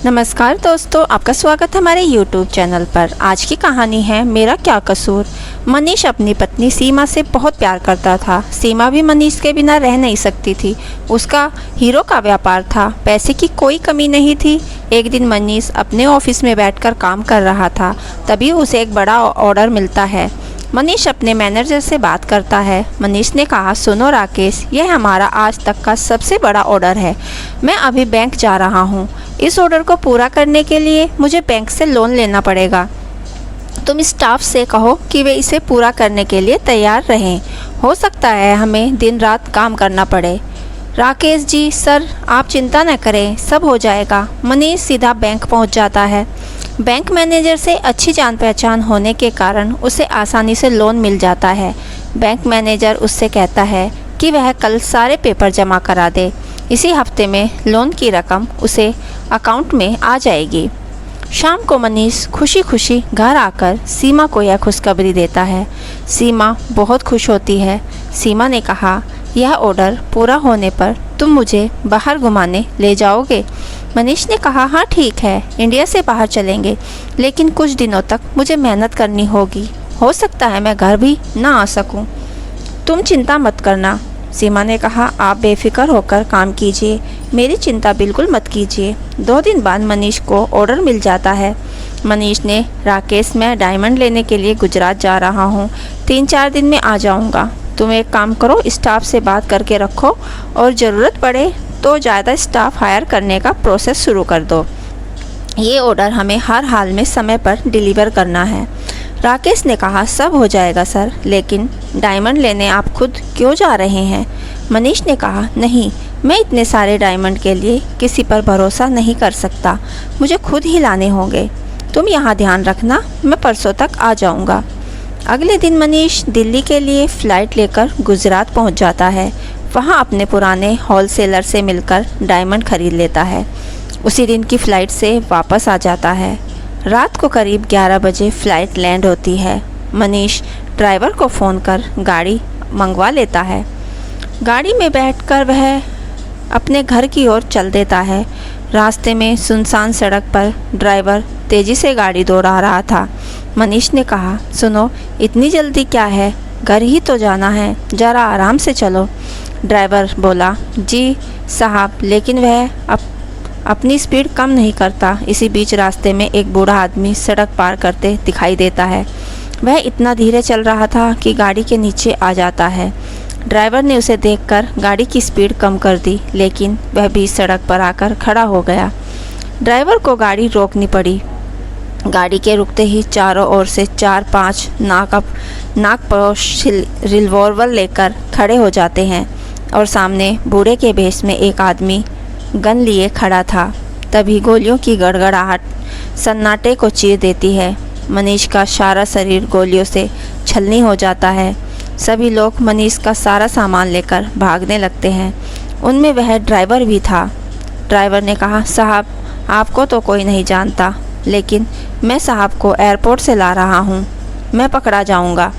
नमस्कार दोस्तों, आपका स्वागत है हमारे YouTube चैनल पर। आज की कहानी है मेरा क्या कसूर। मनीष अपनी पत्नी सीमा से बहुत प्यार करता था। सीमा भी मनीष के बिना रह नहीं सकती थी। उसका हीरो का व्यापार था, पैसे की कोई कमी नहीं थी। एक दिन मनीष अपने ऑफिस में बैठकर काम कर रहा था, तभी उसे एक बड़ा ऑर्डर मिलता है। मनीष अपने मैनेजर से बात करता है। मनीष ने कहा, सुनो राकेश, यह हमारा आज तक का सबसे बड़ा ऑर्डर है। मैं अभी बैंक जा रहा हूँ। इस ऑर्डर को पूरा करने के लिए मुझे बैंक से लोन लेना पड़ेगा। तुम स्टाफ से कहो कि वे इसे पूरा करने के लिए तैयार रहें। हो सकता है हमें दिन रात काम करना पड़े। राकेश जी, सर आप चिंता न करें, सब हो जाएगा। मनीष सीधा बैंक पहुंच जाता है। बैंक मैनेजर से अच्छी जान पहचान होने के कारण उसे आसानी से लोन मिल जाता है। बैंक मैनेजर उससे कहता है कि वह कल सारे पेपर जमा करा दे। इसी हफ्ते में लोन की रकम उसे अकाउंट में आ जाएगी। शाम को मनीष खुशी खुशी घर आकर सीमा को यह खुशखबरी देता है। सीमा बहुत खुश होती है। सीमा ने कहा, यह ऑर्डर पूरा होने पर तुम मुझे बाहर घुमाने ले जाओगे? मनीष ने कहा, हाँ ठीक है, इंडिया से बाहर चलेंगे, लेकिन कुछ दिनों तक मुझे मेहनत करनी होगी। हो सकता है मैं घर भी ना आ सकूं। तुम चिंता मत करना। सीमा ने कहा, आप बेफिक्र होकर काम कीजिए, मेरी चिंता बिल्कुल मत कीजिए। 2 दिन बाद मनीष को ऑर्डर मिल जाता है। मनीष ने, राकेश मैं डायमंड लेने के लिए गुजरात जा रहा हूँ, 3-4 दिन में आ जाऊँगा। तुम एक काम करो, स्टाफ से बात करके रखो और ज़रूरत पड़े तो ज़्यादा स्टाफ हायर करने का प्रोसेस शुरू कर दो। ये ऑर्डर हमें हर हाल में समय पर डिलीवर करना है। राकेश ने कहा, सब हो जाएगा सर, लेकिन डायमंड लेने आप खुद क्यों जा रहे हैं? मनीष ने कहा, नहीं, मैं इतने सारे डायमंड के लिए किसी पर भरोसा नहीं कर सकता, मुझे खुद ही लाने होंगे। तुम यहाँ ध्यान रखना, मैं परसों तक आ जाऊँगा। अगले दिन मनीष दिल्ली के लिए फ़्लाइट लेकर गुजरात पहुँच जाता है। वहाँ अपने पुराने होलसेलर से मिलकर डायमंड खरीद लेता है। उसी दिन की फ़्लाइट से वापस आ जाता है। रात को करीब 11 बजे फ़्लाइट लैंड होती है। मनीष ड्राइवर को फ़ोन कर गाड़ी मंगवा लेता है। गाड़ी में बैठकर वह अपने घर की ओर चल देता है। रास्ते में सुनसान सड़क पर ड्राइवर तेज़ी से गाड़ी दौड़ा रहा था। मनीष ने कहा, सुनो, इतनी जल्दी क्या है? घर ही तो जाना है, ज़रा आराम से चलो। ड्राइवर बोला, जी साहब, लेकिन वह अपनी स्पीड कम नहीं करता। इसी बीच रास्ते में एक बूढ़ा आदमी सड़क पार करते दिखाई देता है। वह इतना धीरे चल रहा था कि गाड़ी के नीचे आ जाता है। ड्राइवर ने उसे देखकर गाड़ी की स्पीड कम कर दी, लेकिन वह भी सड़क पर आकर खड़ा हो गया। ड्राइवर को गाड़ी रोकनी पड़ी। गाड़ी के रुकते ही चारों ओर से 4-5 नागपोश रिवॉल्वर लेकर खड़े हो जाते हैं और सामने बूढ़े के भेष में एक आदमी गन लिए खड़ा था। तभी गोलियों की गड़गड़ाहट सन्नाटे को चीर देती है। मनीष का सारा शरीर गोलियों से छलनी हो जाता है। सभी लोग मनीष का सारा सामान लेकर भागने लगते हैं। उनमें वह ड्राइवर भी था। ड्राइवर ने कहा, साहब आपको तो कोई नहीं जानता, लेकिन मैं साहब को एयरपोर्ट से ला रहा हूँ, मैं पकड़ा जाऊँगा।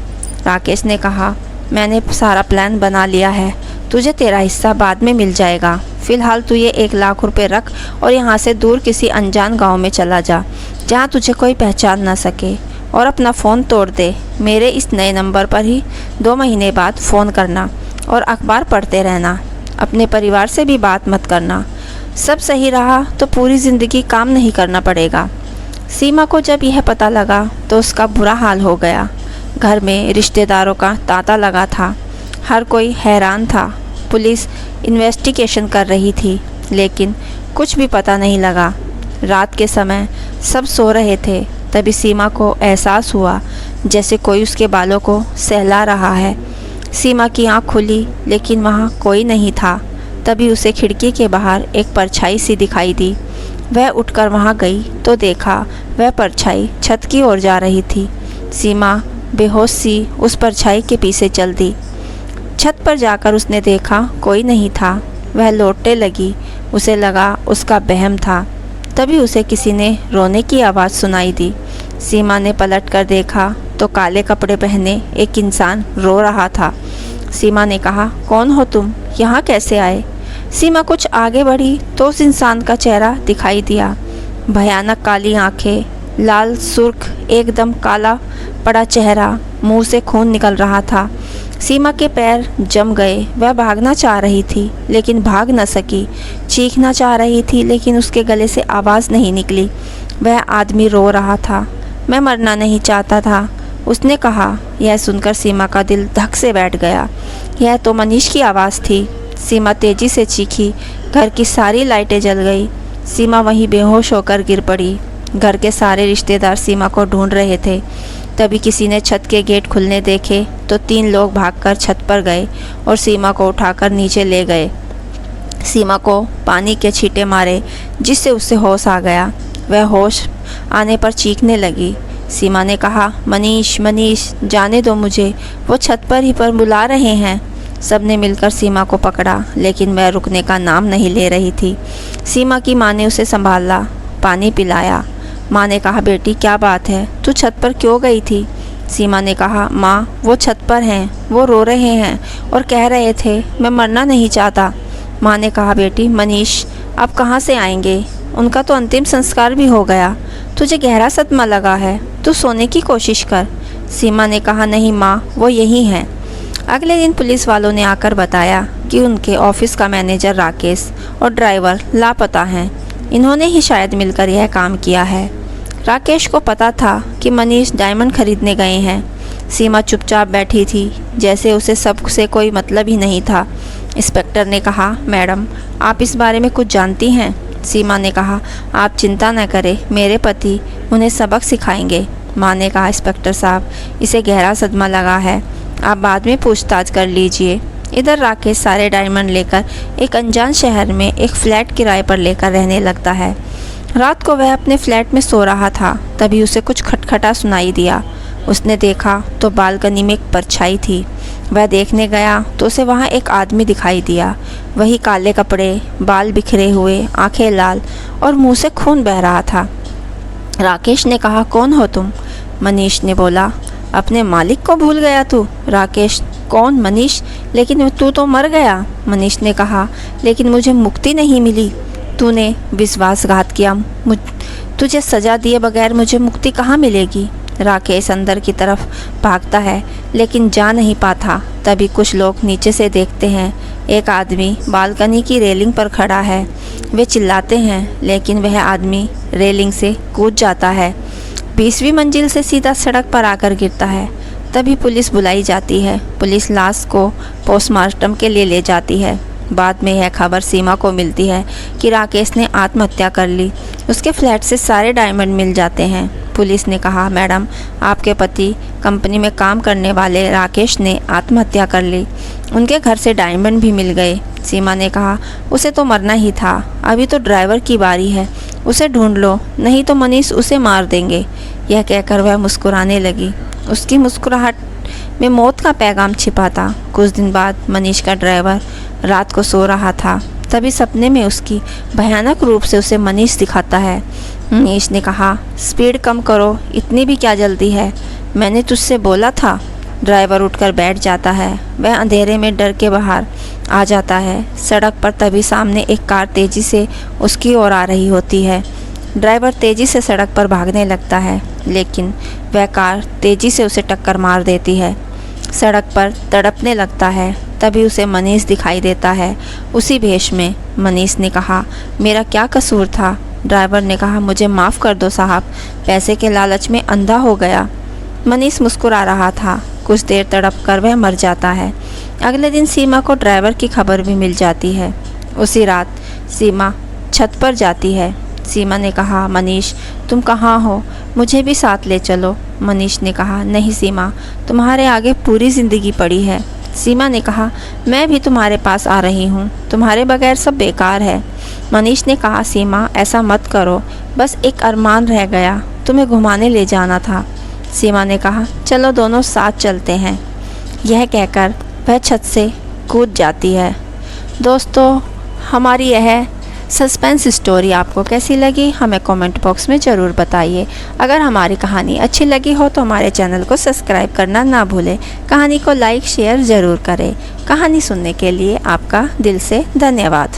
राकेश ने कहा, मैंने सारा प्लान बना लिया है, तुझे तेरा हिस्सा बाद में मिल जाएगा। फ़िलहाल तू ये 1 लाख रुपए रख और यहाँ से दूर किसी अनजान गांव में चला जा, जहाँ तुझे कोई पहचान ना सके, और अपना फ़ोन तोड़ दे। मेरे इस नए नंबर पर ही 2 महीने बाद फ़ोन करना और अखबार पढ़ते रहना। अपने परिवार से भी बात मत करना। सब सही रहा तो पूरी ज़िंदगी काम नहीं करना पड़ेगा। सीमा को जब यह पता लगा तो उसका बुरा हाल हो गया। घर में रिश्तेदारों का तांता लगा था। हर कोई हैरान था। पुलिस इन्वेस्टिगेशन कर रही थी, लेकिन कुछ भी पता नहीं लगा। रात के समय सब सो रहे थे। तभी सीमा को एहसास हुआ जैसे कोई उसके बालों को सहला रहा है। सीमा की आँख खुली, लेकिन वहाँ कोई नहीं था। तभी उसे खिड़की के बाहर एक परछाई सी दिखाई दी। वह उठकर वहाँ गई तो देखा वह परछाई छत की ओर जा रही थी। सीमा बेहोश सी उस परछाई के पीछे चल दी। छत पर जाकर उसने देखा कोई नहीं था। वह लौटने लगी। उसे लगा उसका वहम था। तभी उसे किसी ने रोने की आवाज़ सुनाई दी। सीमा ने पलट कर देखा तो काले कपड़े पहने एक इंसान रो रहा था। सीमा ने कहा, कौन हो तुम, यहाँ कैसे आए? सीमा कुछ आगे बढ़ी तो उस इंसान का चेहरा दिखाई दिया। भयानक काली आंखें, लाल सुर्ख एकदम काला पड़ा चेहरा, मुंह से खून निकल रहा था। सीमा के पैर जम गए। वह भागना चाह रही थी लेकिन भाग न सकी। चीखना चाह रही थी लेकिन उसके गले से आवाज़ नहीं निकली। वह आदमी रो रहा था। मैं मरना नहीं चाहता था, उसने कहा। यह सुनकर सीमा का दिल धक से बैठ गया। यह तो मनीष की आवाज़ थी। सीमा तेज़ी से चीखी। घर की सारी लाइटें जल गई। सीमा वहीं बेहोश होकर गिर पड़ी। घर के सारे रिश्तेदार सीमा को ढूंढ रहे थे। तभी किसी ने छत के गेट खुलने देखे तो 3 लोग भागकर छत पर गए और सीमा को उठाकर नीचे ले गए। सीमा को पानी के छींटे मारे जिससे उसे होश आ गया। वह होश आने पर चीखने लगी। सीमा ने कहा, मनीष मनीष जाने दो मुझे, वो छत पर ही पर बुला रहे हैं। सबने मिलकर सीमा को पकड़ा लेकिन वह रुकने का नाम नहीं ले रही थी। सीमा की माँ ने उसे संभाला, पानी पिलाया। माँ ने कहा, बेटी क्या बात है, तू छत पर क्यों गई थी? सीमा ने कहा, माँ वो छत पर हैं, वो रो रहे हैं और कह रहे थे मैं मरना नहीं चाहता। माँ ने कहा, बेटी मनीष अब कहाँ से आएंगे, उनका तो अंतिम संस्कार भी हो गया। तुझे गहरा सदमा लगा है, तू सोने की कोशिश कर। सीमा ने कहा, नहीं माँ वो यही हैं। अगले दिन पुलिस वालों ने आकर बताया कि उनके ऑफिस का मैनेजर राकेश और ड्राइवर लापता हैं। इन्होंने ही शायद मिलकर यह काम किया है। राकेश को पता था कि मनीष डायमंड खरीदने गए हैं। सीमा चुपचाप बैठी थी जैसे उसे सबसे कोई मतलब ही नहीं था। इंस्पेक्टर ने कहा, मैडम आप इस बारे में कुछ जानती हैं? सीमा ने कहा, आप चिंता न करें, मेरे पति उन्हें सबक सिखाएंगे। माँ ने कहा, इंस्पेक्टर साहब इसे गहरा सदमा लगा है, आप बाद में पूछताछ कर लीजिए। इधर राकेश सारे डायमंड लेकर एक अनजान शहर में एक फ्लैट किराए पर लेकर रहने लगता है। रात को वह अपने फ्लैट में सो रहा था, तभी उसे कुछ खटखटा सुनाई दिया। उसने देखा तो बालकनी में एक परछाई थी। वह देखने गया तो उसे वहाँ एक आदमी दिखाई दिया। वही काले कपड़े, बाल बिखरे हुए, आंखें लाल और मुंह से खून बह रहा था। राकेश ने कहा, कौन हो तुम? मनीष ने बोला, अपने मालिक को भूल गया तू? राकेश, कौन? मनीष, लेकिन तू तो मर गया। मनीष ने कहा, लेकिन मुझे मुक्ति नहीं मिली। तूने विश्वासघात किया, तुझे सज़ा दिए बगैर मुझे मुक्ति कहाँ मिलेगी? राकेश अंदर की तरफ भागता है लेकिन जा नहीं पाता। तभी कुछ लोग नीचे से देखते हैं। एक आदमी बालकनी की रेलिंग पर खड़ा है। वे चिल्लाते हैं लेकिन वह आदमी रेलिंग से कूद जाता है। 20वीं मंजिल से सीधा सड़क पर आकर गिरता है। तभी पुलिस बुलाई जाती है। पुलिस लाश को पोस्टमार्टम के लिए ले जाती है। बाद में यह खबर सीमा को मिलती है कि राकेश ने आत्महत्या कर ली। उसके फ्लैट से सारे डायमंड मिल जाते हैं। पुलिस ने कहा, मैडम आपके पति कंपनी में काम करने वाले राकेश ने आत्महत्या कर ली। उनके घर से डायमंड भी मिल गए। सीमा ने कहा, उसे तो मरना ही था, अभी तो ड्राइवर की बारी है, उसे ढूंढ लो, नहीं तो मनीष उसे मार देंगे। यह कहकर वह मुस्कुराने लगी। उसकी मुस्कुराहट में मौत का पैगाम छिपा था। कुछ दिन बाद मनीष का ड्राइवर रात को सो रहा था। तभी सपने में उसकी भयानक रूप से उसे मनीष दिखाता है। मनीष ने कहा, स्पीड कम करो, इतनी भी क्या जल्दी है, मैंने तुझसे बोला था। ड्राइवर उठकर बैठ जाता है। वह अंधेरे में डर के बाहर आ जाता है। सड़क पर तभी सामने एक कार तेज़ी से उसकी ओर आ रही होती है। ड्राइवर तेज़ी से सड़क पर भागने लगता है लेकिन वह कार तेज़ी से उसे टक्कर मार देती है। सड़क पर तड़पने लगता है। तभी उसे मनीष दिखाई देता है, उसी भेष में। मनीष ने कहा, मेरा क्या कसूर था? ड्राइवर ने कहा, मुझे माफ़ कर दो साहब, पैसे के लालच में अंधा हो गया। मनीष मुस्कुरा रहा था। कुछ देर तड़प कर वह मर जाता है। अगले दिन सीमा को ड्राइवर की खबर भी मिल जाती है। उसी रात सीमा छत पर जाती है। सीमा ने कहा, मनीष तुम कहाँ हो, मुझे भी साथ ले चलो। मनीष ने कहा, नहीं सीमा, तुम्हारे आगे पूरी ज़िंदगी पड़ी है। सीमा ने कहा, मैं भी तुम्हारे पास आ रही हूँ, तुम्हारे बगैर सब बेकार है। मनीष ने कहा, सीमा ऐसा मत करो, बस एक अरमान रह गया, तुम्हें घुमाने ले जाना था। सीमा ने कहा, चलो दोनों साथ चलते हैं। यह कहकर वह छत से कूद जाती है। दोस्तों, हमारी यह सस्पेंस स्टोरी आपको कैसी लगी हमें कमेंट बॉक्स में ज़रूर बताइए। अगर हमारी कहानी अच्छी लगी हो तो हमारे चैनल को सब्सक्राइब करना ना भूलें। कहानी को लाइक शेयर ज़रूर करें। कहानी सुनने के लिए आपका दिल से धन्यवाद।